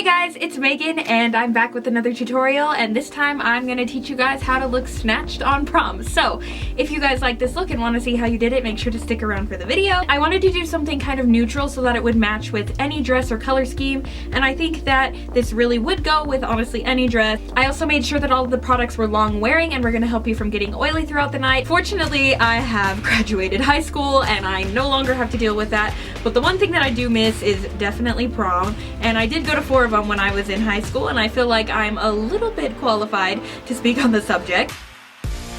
guys, it's Megan and I'm back with another tutorial, and this time I'm going to teach you guys how to look snatched on prom. So if you guys like this look and want to see how you did it, make sure to stick around for the video. I wanted to do something kind of neutral so that it would match with any dress or color scheme, and I think that this really would go with honestly any dress. I also made sure that all of the products were long wearing and we're going to help you from getting oily throughout the night. Fortunately, I have graduated high school and I no longer have to deal with that, but the one thing that I do miss is definitely prom, and I did go to 4 of them when I was in high school, and I feel like I'm a little bit qualified to speak on the subject.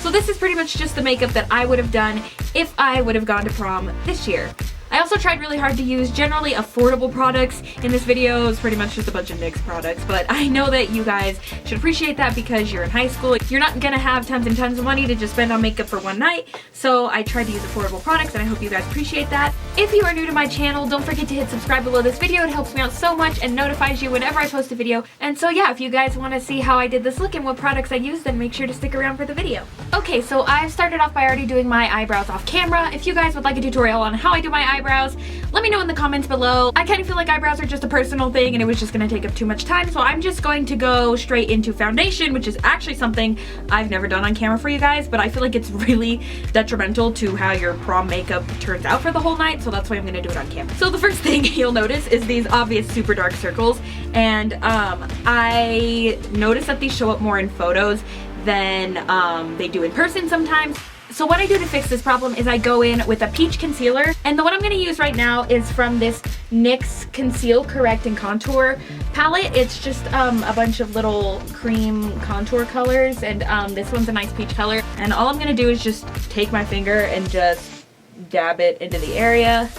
So this is pretty much just the makeup that I would have done if I would have gone to prom this year. I also tried really hard to use generally affordable products. In this video, it's pretty much just a bunch of NYX products, but I know that you guys should appreciate that because you're in high school. You're not gonna have tons and tons of money to just spend on makeup for one night, so I tried to use affordable products and I hope you guys appreciate that. If you are new to my channel, don't forget to hit subscribe below this video. It helps me out so much and notifies you whenever I post a video. And so yeah, if you guys want to see how I did this look and what products I used, then make sure to stick around for the video. Okay, so I've started off by already doing my eyebrows off camera. If you guys would like a tutorial on how I do my eyebrows, let me know in the comments below. I kind of feel like eyebrows are just a personal thing and it was just going to take up too much time, so I'm just going to go straight into foundation, which is actually something I've never done on camera for you guys, but I feel like it's really detrimental to how your prom makeup turns out for the whole night, so that's why I'm going to do it on camera. So the first thing you'll notice is these obvious super dark circles, and I noticed that these show up more in photos than they do in person sometimes. So what I do to fix this problem is I go in with a peach concealer, and the one I'm going to use right now is from this NYX Conceal, Correct, and Contour palette. It's just a bunch of little cream contour colors, and this one's a nice peach color. And all I'm going to do is just take my finger and just dab it into the area.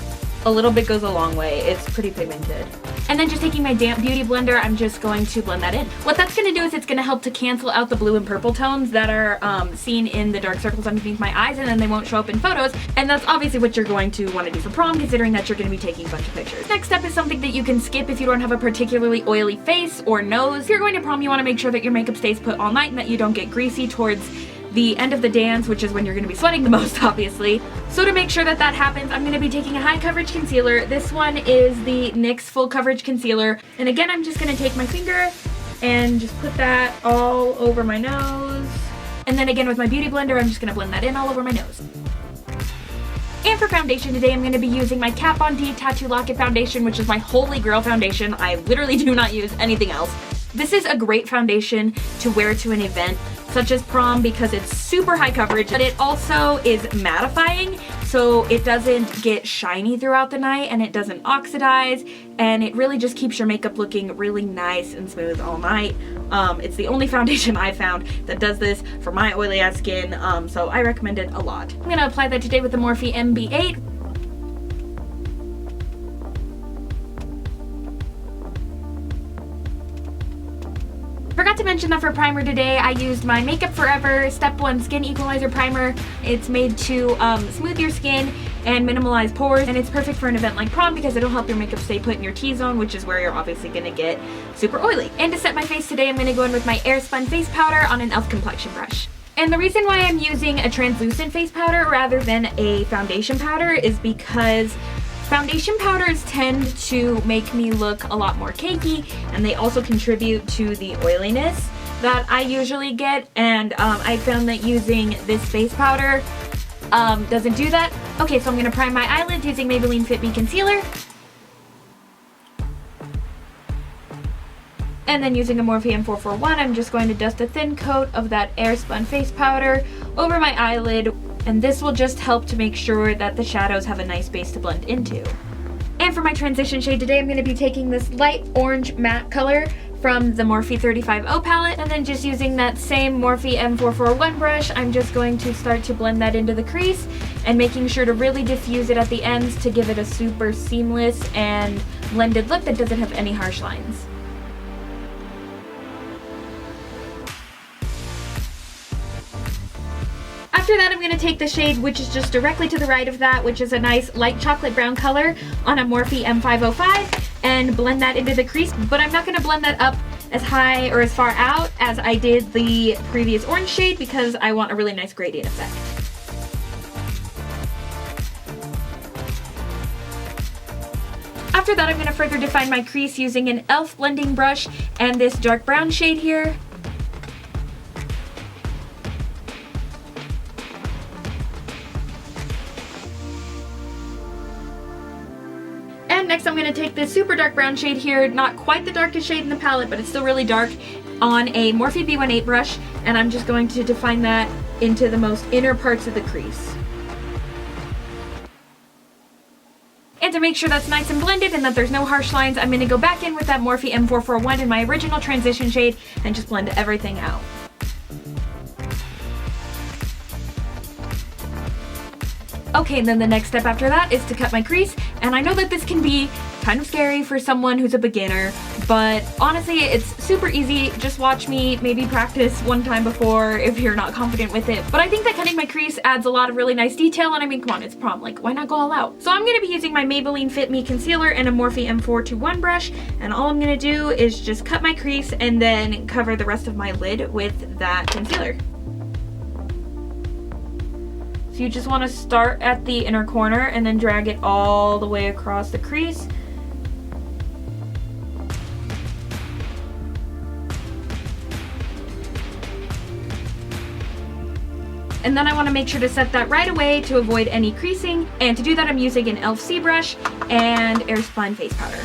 A little bit goes a long way. It's pretty pigmented. And then just taking my damp beauty blender, I'm just going to blend that in. What that's going to do is it's going to help to cancel out the blue and purple tones that are seen in the dark circles underneath my eyes, and then they won't show up in photos. And that's obviously what you're going to want to do for prom, considering that you're going to be taking a bunch of pictures. Next step is something that you can skip if you don't have a particularly oily face or nose. If you're going to prom, you want to make sure that your makeup stays put all night and that you don't get greasy towards the end of the dance, which is when you're going to be sweating the most, obviously. So to make sure that that happens, I'm going to be taking a high coverage concealer. This one is the NYX Full Coverage Concealer. And again, I'm just going to take my finger and just put that all over my nose. And then again with my beauty blender, I'm just going to blend that in all over my nose. And for foundation today, I'm going to be using my Kat Von D Tattoo Locket Foundation, which is my holy grail foundation. I literally do not use anything else. This is a great foundation to wear to an event such as prom because it's super high coverage, but it also is mattifying, so it doesn't get shiny throughout the night and it doesn't oxidize, and it really just keeps your makeup looking really nice and smooth all night. It's the only foundation I found that does this for my oily ass skin, so I recommend it a lot. I'm going to apply that today with the Morphe MB8. Forgot to mention that for primer today, I used my Makeup Forever Step 1 Skin Equalizer Primer. It's made to smooth your skin and minimalize pores, and it's perfect for an event like prom because it'll help your makeup stay put in your T-zone, which is where you're obviously going to get super oily. And to set my face today, I'm going to go in with my Airspun face powder on an e.l.f. complexion brush. And the reason why I'm using a translucent face powder rather than a foundation powder is because foundation powders tend to make me look a lot more cakey, and they also contribute to the oiliness that I usually get, and I found that using this face powder doesn't do that. Okay, so I'm going to prime my eyelids using Maybelline Fit Me Concealer. And then using a Morphe M441, I'm just going to dust a thin coat of that Airspun face powder over my eyelid. And this will just help to make sure that the shadows have a nice base to blend into. And for my transition shade today, I'm going to be taking this light orange matte color from the Morphe 35O palette, and then just using that same Morphe M441 brush, I'm just going to start to blend that into the crease and making sure to really diffuse it at the ends to give it a super seamless and blended look that doesn't have any harsh lines. After that, I'm going to take the shade which is just directly to the right of that, which is a nice light chocolate brown color on a Morphe M505, and blend that into the crease, but I'm not going to blend that up as high or as far out as I did the previous orange shade because I want a really nice gradient effect. After that, I'm going to further define my crease using an e.l.f. blending brush and this dark brown shade here. And next I'm going to take this super dark brown shade here, not quite the darkest shade in the palette, but it's still really dark, on a Morphe B18 brush, and I'm just going to define that into the most inner parts of the crease. And to make sure that's nice and blended and that there's no harsh lines, I'm going to go back in with that Morphe M441 in my original transition shade and just blend everything out. Okay, and then the next step after that is to cut my crease, and I know that this can be kind of scary for someone who's a beginner, but honestly, it's super easy. Just watch me maybe practice one time before if you're not confident with it. But I think that cutting my crease adds a lot of really nice detail, and I mean, come on, it's prom, like, why not go all out? So I'm going to be using my Maybelline Fit Me concealer and a Morphe M421 brush, and all I'm going to do is just cut my crease and then cover the rest of my lid with that concealer. So you just want to start at the inner corner and then drag it all the way across the crease. And then I want to make sure to set that right away to avoid any creasing. And to do that, I'm using an e.l.f. C brush and Airspun face powder.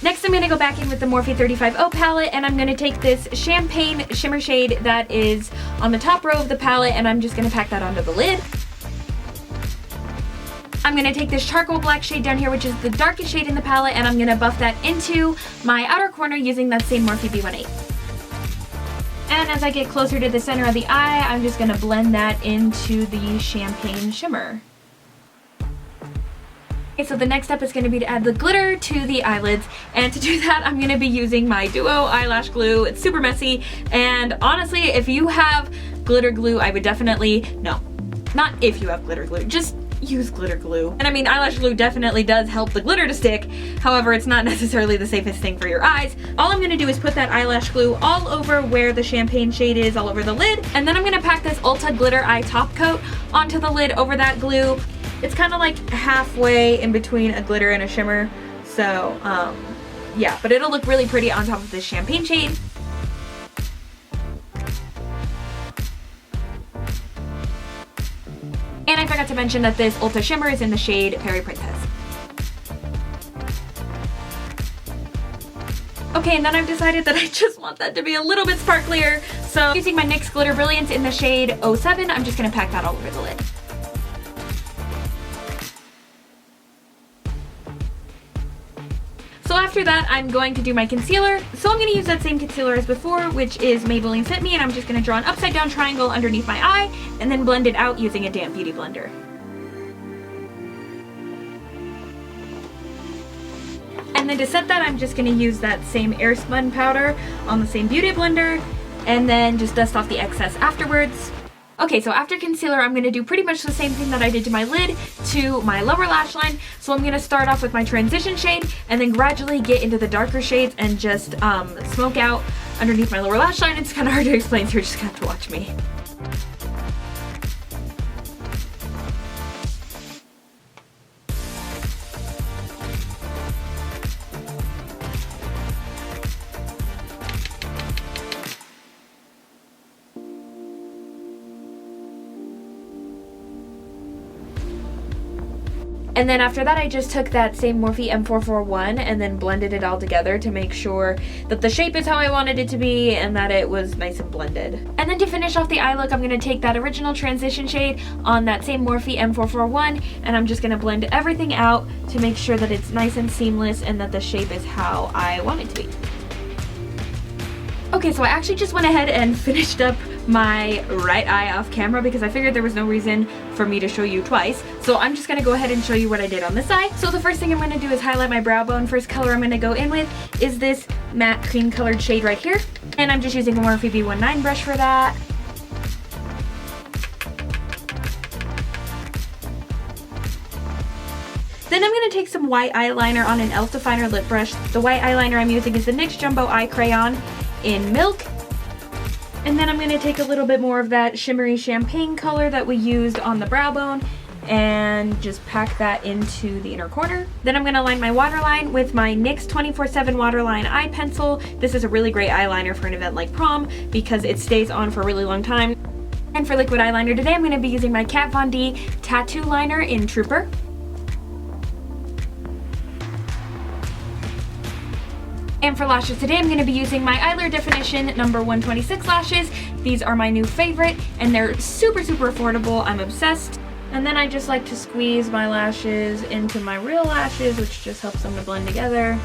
Next, I'm going to go back in with the Morphe 35O palette, and I'm going to take this champagne shimmer shade that is on the top row of the palette, and I'm just going to pack that onto the lid. I'm going to take this charcoal black shade down here, which is the darkest shade in the palette, and I'm going to buff that into my outer corner using that same Morphe B18. And as I get closer to the center of the eye, I'm just going to blend that into the champagne shimmer. Okay, so the next step is going to be to add the glitter to the eyelids, and to do that I'm going to be using my Duo eyelash glue. It's super messy, and honestly, if you have glitter glue, I would definitely, no, not if you have glitter glue, just use glitter glue. And I mean, eyelash glue definitely does help the glitter to stick, however, it's not necessarily the safest thing for your eyes. All I'm gonna do is put that eyelash glue all over where the champagne shade is, all over the lid, and then I'm gonna pack this Ulta Glitter Eye Top Coat onto the lid over that glue. It's kind of like halfway in between a glitter and a shimmer, so yeah, but it'll look really pretty on top of this champagne shade. And I forgot to mention that this Ulta shimmer is in the shade Fairy Princess. Okay, and then I've decided that I just want that to be a little bit sparklier, so using my NYX Glitter Brilliance in the shade 07, I'm just going to pack that all over the lid. So after that, I'm going to do my concealer. So I'm going to use that same concealer as before, which is Maybelline Fit Me, and I'm just going to draw an upside down triangle underneath my eye and then blend it out using a damp beauty blender. And then to set that, I'm just going to use that same Airspun powder on the same beauty blender and then just dust off the excess afterwards. Okay, so after concealer, I'm going to do pretty much the same thing that I did to my lid to my lower lash line. So I'm going to start off with my transition shade and then gradually get into the darker shades and just smoke out underneath my lower lash line. It's kind of hard to explain, so you're just going to have to watch me. And then after that, I just took that same Morphe M441 and then blended it all together to make sure that the shape is how I wanted it to be and that it was nice and blended. And then to finish off the eye look, I'm going to take that original transition shade on that same Morphe M441 and I'm just going to blend everything out to make sure that it's nice and seamless and that the shape is how I want it to be. Okay, so I actually just went ahead and finished up my right eye off camera because I figured there was no reason for me to show you twice. So I'm just going to go ahead and show you what I did on this eye. So the first thing I'm going to do is highlight my brow bone. First color I'm going to go in with is this matte cream colored shade right here. And I'm just using a Morphe B19 brush for that. Then I'm going to take some white eyeliner on an e.l.f. Definer lip brush. The white eyeliner I'm using is the NYX Jumbo Eye Crayon in Milk. And then I'm going to take a little bit more of that shimmery champagne color that we used on the brow bone and just pack that into the inner corner. Then I'm going to line my waterline with my NYX 24/7 Waterline eye pencil. This is a really great eyeliner for an event like prom because it stays on for a really long time. And for liquid eyeliner today, I'm going to be using my Kat Von D Tattoo Liner in Trooper. And for lashes today, I'm going to be using my Eyelure Definition No. 126 lashes. These are my new favorite, and they're super affordable. I'm obsessed. And then I just like to squeeze my lashes into my real lashes, which just helps them to blend together.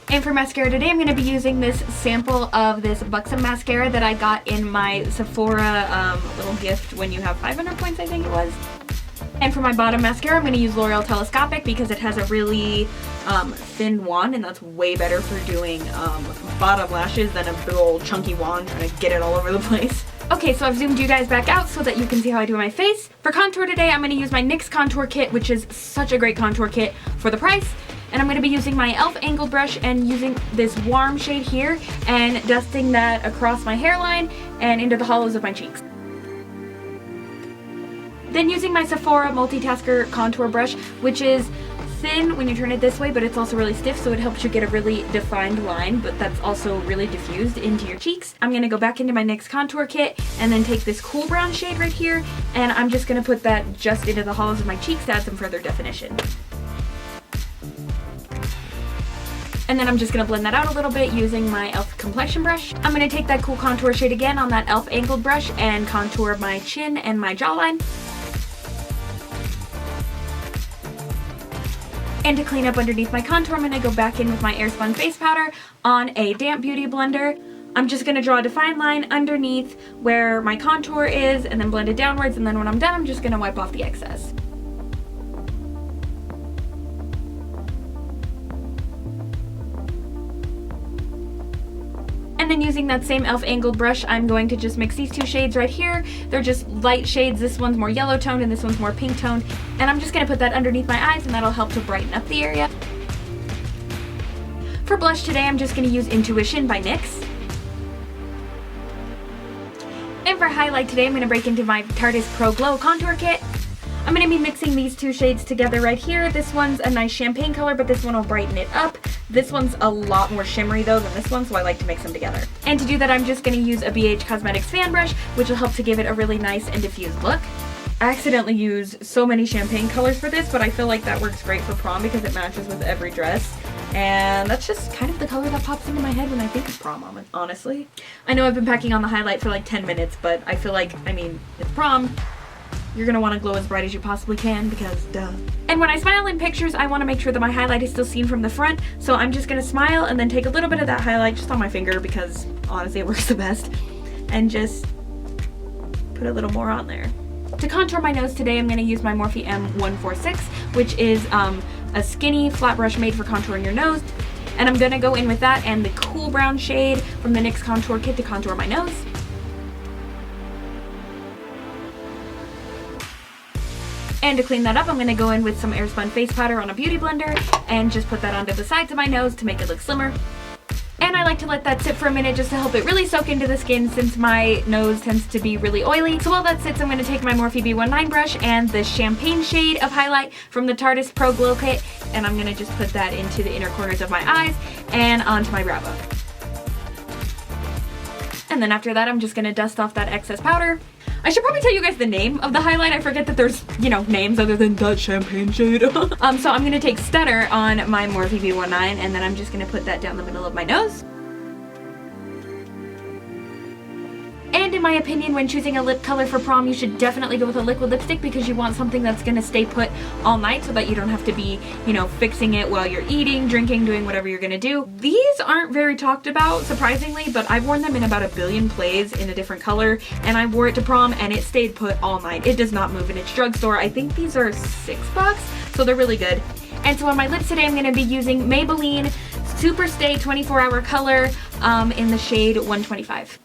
And for mascara today, I'm going to be using this sample of this Buxom mascara that I got in my Sephora little gift when you have 500 points, I think it was. And for my bottom mascara, I'm going to use L'Oreal Telescopic because it has a really thin wand, and that's way better for doing bottom lashes than a big old chunky wand trying to get it all over the place. Okay, so I've zoomed you guys back out so that you can see how I do my face. For contour today, I'm going to use my NYX contour kit, which is such a great contour kit for the price. And I'm going to be using my e.l.f. angled brush and using this warm shade here and dusting that across my hairline and into the hollows of my cheeks. Then using my Sephora Multitasker contour brush, which is thin when you turn it this way, but it's also really stiff, so it helps you get a really defined line, but that's also really diffused into your cheeks. I'm going to go back into my NYX contour kit and then take this cool brown shade right here, and I'm just going to put that just into the hollows of my cheeks to add some further definition. And then I'm just going to blend that out a little bit using my e.l.f. complexion brush. I'm going to take that cool contour shade again on that e.l.f. angled brush and contour my chin and my jawline. And to clean up underneath my contour, I'm going to go back in with my Airspun face powder on a damp beauty blender. I'm just going to draw a defined line underneath where my contour is and then blend it downwards, and then when I'm done, I'm just going to wipe off the excess. And then using that same e.l.f. angled brush, I'm going to just mix these two shades right here. They're just light shades. This one's more yellow toned and this one's more pink toned. And I'm just going to put that underneath my eyes, and that'll help to brighten up the area. For blush today, I'm just going to use Intuition by NYX. And for highlight today, I'm going to break into my Tarte Pro Glow Contour Kit. I'm going to be mixing these two shades together right here. This one's a nice champagne color, but this one will brighten it up. This one's a lot more shimmery though than this one, so I like to mix them together. And to do that, I'm just going to use a BH Cosmetics fan brush, which will help to give it a really nice and diffused look. I accidentally used so many champagne colors for this, but I feel like that works great for prom because it matches with every dress. And that's just kind of the color that pops into my head when I think of prom, honestly. I know I've been packing on the highlight for like 10 minutes, but I feel like, I mean, it's prom. You're going to want to glow as bright as you possibly can because duh. And when I smile in pictures, I want to make sure that my highlight is still seen from the front. So I'm just going to smile and then take a little bit of that highlight just on my finger because honestly it works the best. And just put a little more on there. To contour my nose today, I'm going to use my Morphe M146, which is a skinny flat brush made for contouring your nose. And I'm going to go in with that and the cool brown shade from the NYX contour kit to contour my nose. And to clean that up, I'm going to go in with some Airspun face powder on a beauty blender and just put that onto the sides of my nose to make it look slimmer. And I like to let that sit for a minute just to help it really soak into the skin since my nose tends to be really oily. So while that sits, I'm going to take my Morphe B19 brush and the champagne shade of highlight from the Tarte Pro Glow Kit, and I'm going to just put that into the inner corners of my eyes and onto my brow bone. And then after that, I'm just going to dust off that excess powder. I should probably tell you guys the name of the highlight. I forget that there's, you know, names other than that champagne shade. So I'm going to take Stutter on my Morphe B19, and then I'm just going to put that down the middle of my nose. And in my opinion, when choosing a lip color for prom, you should definitely go with a liquid lipstick because you want something that's going to stay put all night so that you don't have to be, you know, fixing it while you're eating, drinking, doing whatever you're going to do. These aren't very talked about, surprisingly, but I've worn them in about 1 billion plays in a different color, and I wore it to prom and it stayed put all night. It does not move in its drugstore. I think these are $6, so they're really good. And so on my lips today, I'm going to be using Maybelline Super Stay 24-Hour Color in the shade 125.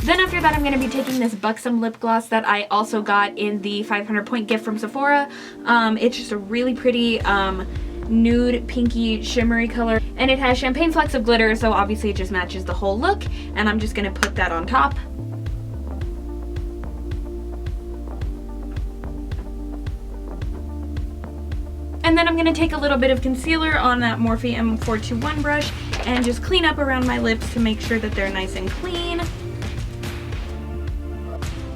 Then after that, I'm going to be taking this Buxom Lip Gloss that I also got in the 500 point gift from Sephora. It's just a really pretty nude, pinky, shimmery color. and it has champagne flecks of glitter, so obviously it just matches the whole look, and I'm just gonna put that on top. And then I'm gonna take a little bit of concealer on that Morphe M421 brush and just clean up around my lips to make sure that they're nice and clean.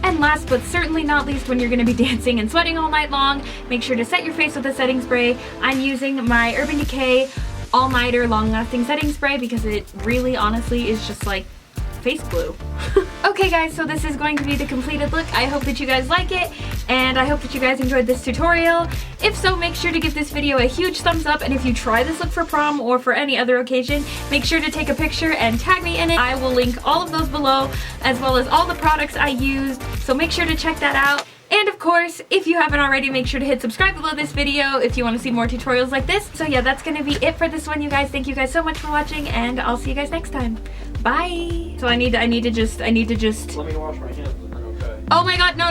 And last but certainly not least, when you're gonna be dancing and sweating all night long, make sure to set your face with a setting spray. I'm using my Urban Decay All Nighter Long Lasting Setting Spray because it really honestly is just like face glue. Okay guys, so this is going to be the completed look. I hope that you guys like it, and I hope that you guys enjoyed this tutorial. If so, make sure to give this video a huge thumbs up, and if you try this look for prom or for any other occasion, make sure to take a picture and tag me in it. I will link all of those below, as well as all the products I used, so make sure to check that out. And of course, if you haven't already, make sure to hit subscribe below this video if you want to see more tutorials like this. So yeah, that's gonna be it for this one, you guys. Thank you guys so much for watching, and I'll see you guys next time. Bye. So I need to just. Let me wash my hands, okay? Oh my god, no.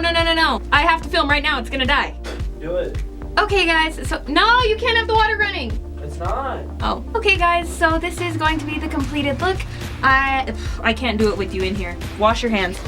I have to film right now, it's gonna die. Do it. Okay guys, so, no, you can't have the water running. It's not. Oh. Okay guys, so this is going to be the completed look. I can't do it with you in here. Wash your hands.